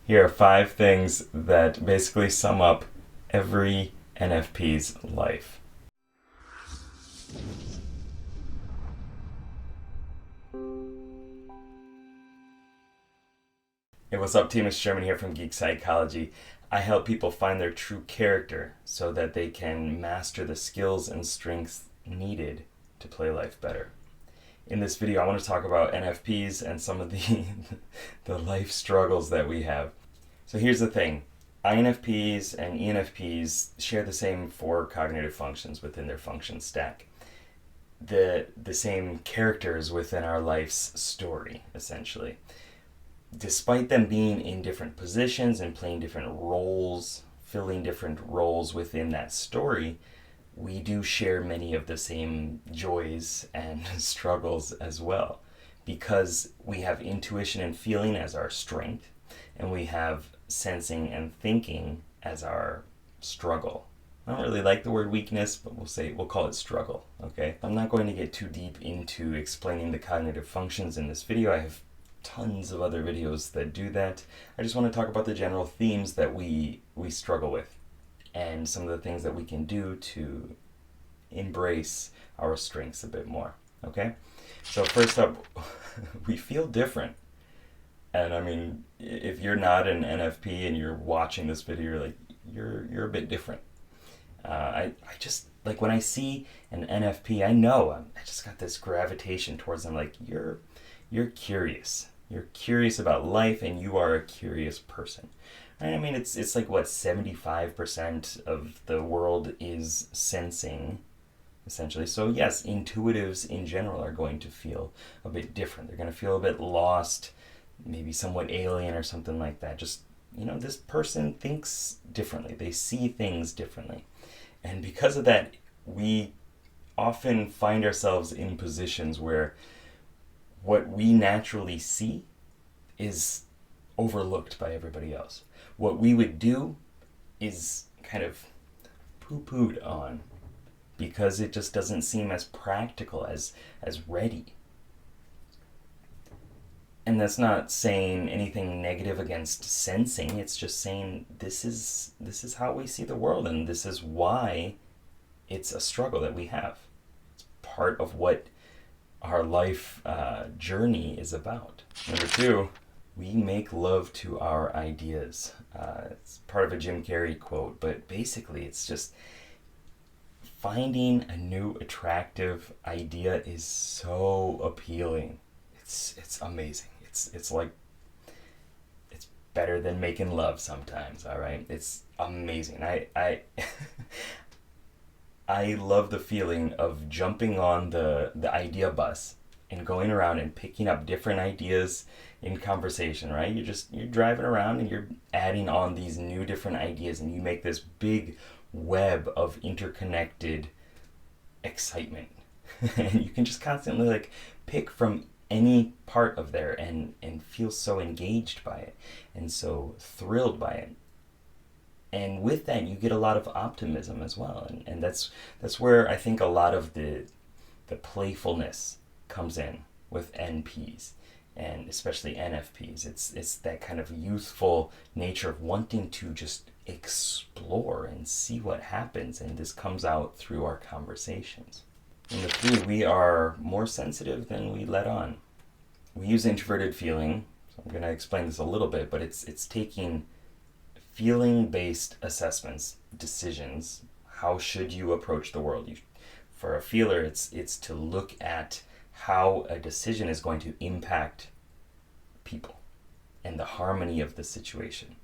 Here are 5 things that basically sum up every NFP's life. Hey, what's up, team? It's Sherman here from Geek Psychology. I help people find their true character so that they can master the skills and strengths needed to play life better. In this video, I want to talk about NFPs and some of the life struggles that we have. So here's the thing. INFPs and ENFPs share the same 4 cognitive functions within their function stack. The same characters within our life's story, essentially. Despite them being in different positions and playing different roles, filling different roles within that story, we do share many of the same joys and struggles as well, because we have intuition and feeling as our strength, and we have sensing and thinking as our struggle. I don't really like the word weakness, but we'll call it struggle, okay? I'm not going to get too deep into explaining the cognitive functions in this video. I have tons of other videos that do that. I just want to talk about the general themes that we struggle with and some of the things that we can do to embrace our strengths a bit more, okay? So first up, we feel different. And I mean, if you're not an NFP and you're watching this video, you're like, you're a bit different. I just, like, when I see an NFP, I know I just got this gravitation towards them. Like, you're curious. You're curious about life, and you are a curious person. Right? I mean, it's like, what, 75% of the world is sensing, essentially. So yes, intuitives in general are going to feel a bit different. They're going to feel a bit lost, maybe somewhat alien or something like that. Just, this person thinks differently. They see things differently. And because of that, we often find ourselves in positions where what we naturally see is overlooked by everybody else. What we would do is kind of poo-pooed on because it just doesn't seem as practical, as ready. And that's not saying anything negative against sensing. It's just saying this is how we see the world, and this is why it's a struggle that we have. It's part of what our life journey is about. Number 2, we make love to our ideas. It's part of a Jim Carrey quote, but basically it's just finding a new attractive idea is so appealing. It's amazing. It's like, it's better than making love sometimes, all right? It's amazing. I I love the feeling of jumping on the idea bus and going around and picking up different ideas in conversation, right? You're driving around and you're adding on these new different ideas, and you make this big web of interconnected excitement. And you can just constantly, like, pick from any part of there and feel so engaged by it and so thrilled by it. And with that, you get a lot of optimism as well. And that's where I think a lot of the playfulness comes in with NPs, and especially NFPs. It's that kind of youthful nature of wanting to just explore and see what happens. And this comes out through our conversations. Number 3, we are more sensitive than we let on. We use introverted feeling. So I'm going to explain this a little bit, but it's taking feeling-based assessments, decisions. How should you approach the world? For a feeler, it's to look at how a decision is going to impact people and the harmony of the situation.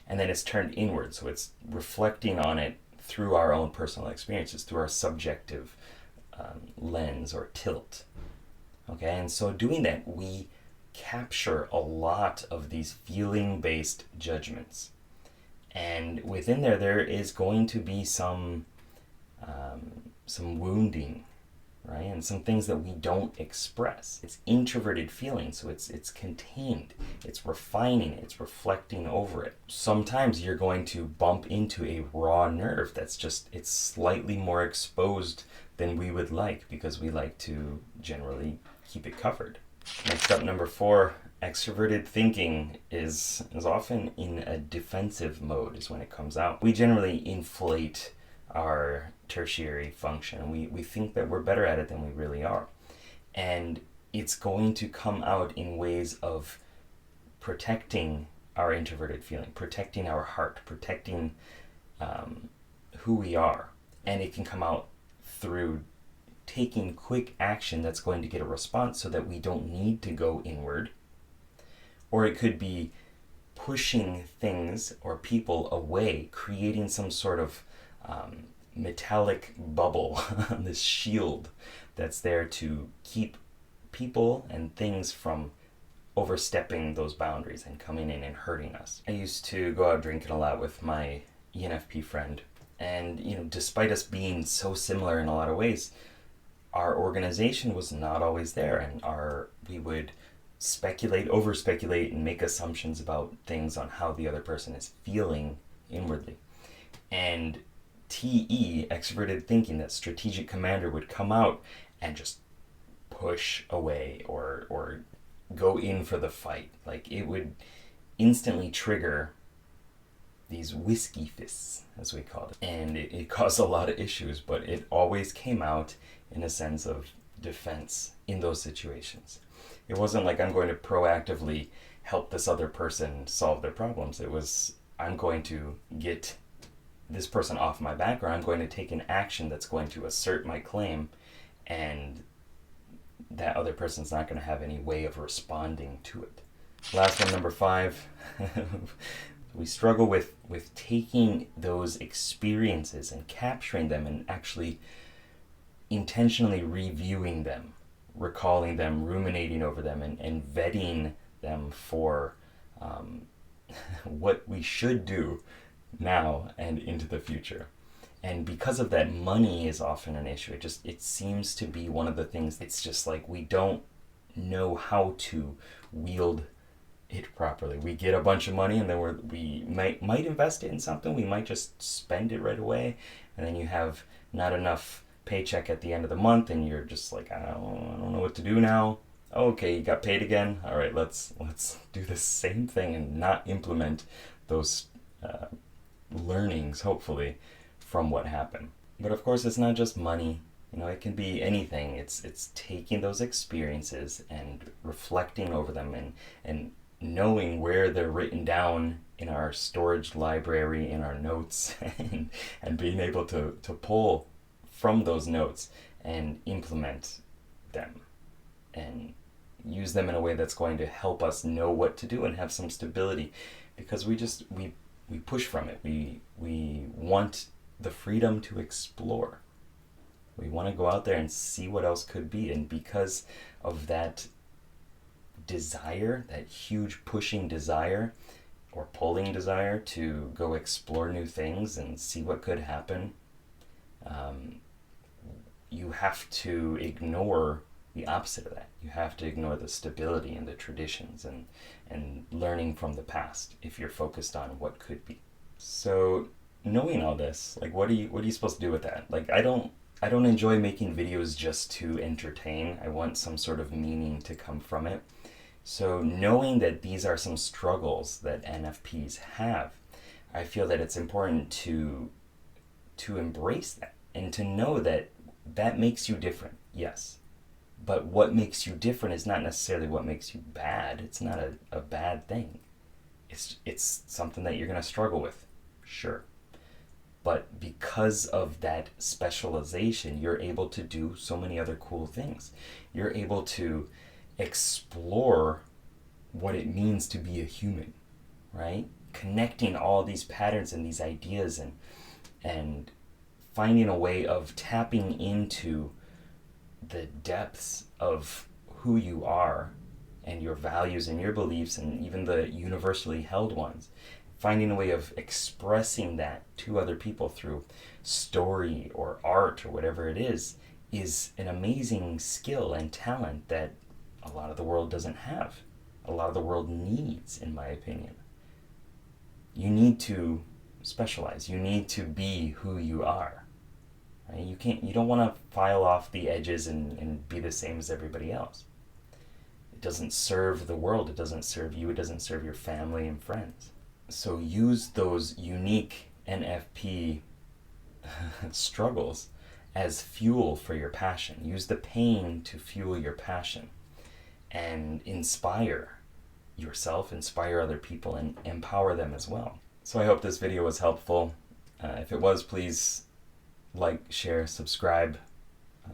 And then it's turned inward, so it's reflecting on it through our own personal experiences, through our subjective lens or tilt. Okay, and so doing that, we capture a lot of these feeling-based judgments. And within there is going to be some wounding, right? And some things that we don't express. It's introverted feeling, so it's contained, it's refining, it's reflecting over it. Sometimes you're going to bump into a raw nerve that's it's slightly more exposed than we would like, because we like to generally keep it covered. Next up, number 4, Extroverted thinking is often in a defensive mode is when it comes out. We generally inflate our tertiary function. We think that we're better at it than we really are. And it's going to come out in ways of protecting our introverted feeling, protecting our heart, protecting who we are. And it can come out through taking quick action that's going to get a response so that we don't need to go inward. Or it could be pushing things or people away, creating some sort of metallic bubble, this shield that's there to keep people and things from overstepping those boundaries and coming in and hurting us. I used to go out drinking a lot with my ENFP friend, and despite us being so similar in a lot of ways, our organization was not always there, and we would over speculate and make assumptions about things on how the other person is feeling inwardly. And TE, extroverted thinking, that strategic commander, would come out and just push away or go in for the fight. Like, it would instantly trigger these whiskey fists, as we called it. And it caused a lot of issues, but it always came out in a sense of defense in those situations. It wasn't like I'm going to proactively help this other person solve their problems. It was, I'm going to get this person off my back, or I'm going to take an action that's going to assert my claim, and that other person's not going to have any way of responding to it. Last one, number 5. We struggle with taking those experiences and capturing them and actually intentionally reviewing them, recalling them, ruminating over them, and vetting them for what we should do now and into the future. And because of that, money is often an issue. It seems to be one of the things. It's just like we don't know how to wield it properly. We get a bunch of money, and then we might invest it in something. We might just spend it right away, and then you have not enough paycheck at the end of the month, and you're just like, I don't know what to do now. Okay, you got paid again. All right, let's do the same thing and not implement those learnings, hopefully, from what happened. But of course, it's not just money. It can be anything. It's taking those experiences and reflecting over them and knowing where they're written down in our storage library, in our notes, and being able to pull from those notes and implement them and use them in a way that's going to help us know what to do and have some stability, because we push from it. We want the freedom to explore. We want to go out there and see what else could be, and because of that desire, that huge pushing desire or pulling desire to go explore new things and see what could happen, you have to ignore the opposite of that. You have to ignore the stability and the traditions and learning from the past if you're focused on what could be. So knowing all this, like, what are you supposed to do with that? Like, I don't enjoy making videos just to entertain. I want some sort of meaning to come from it. So knowing that these are some struggles that NFPs have, I feel that it's important to embrace that and to know that makes you different, yes. But what makes you different is not necessarily what makes you bad. It's not a bad thing. It's something that you're going to struggle with, sure. But because of that specialization, you're able to do so many other cool things. You're able to explore what it means to be a human, right? Connecting all these patterns and these ideas and finding a way of tapping into the depths of who you are and your values and your beliefs, and even the universally held ones. Finding a way of expressing that to other people through story or art or whatever it is an amazing skill and talent that a lot of the world doesn't have. A lot of the world needs, in my opinion. You need to specialize. You need to be who you are. Right? You don't want to file off the edges and be the same as everybody else. It doesn't serve the world, it doesn't serve you, it doesn't serve your family and friends. So use those unique NFP struggles as fuel for your passion. Use the pain to fuel your passion and inspire yourself, inspire other people, and empower them as well. So I hope this video was helpful. If it was, please like, share, subscribe.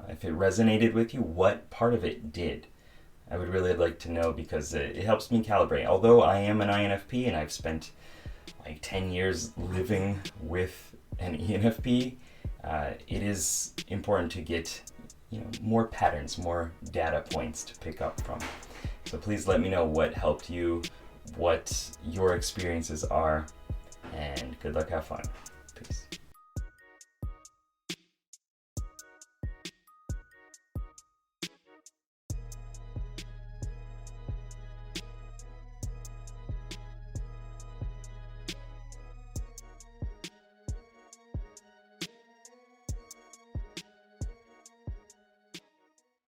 If it resonated with you, what part of it did? I would really like to know, because it helps me calibrate. Although I am an INFP and I've spent like 10 years living with an ENFP, it is important to get more patterns, more data points to pick up from. So please let me know what helped you, what your experiences are, and good luck, have fun.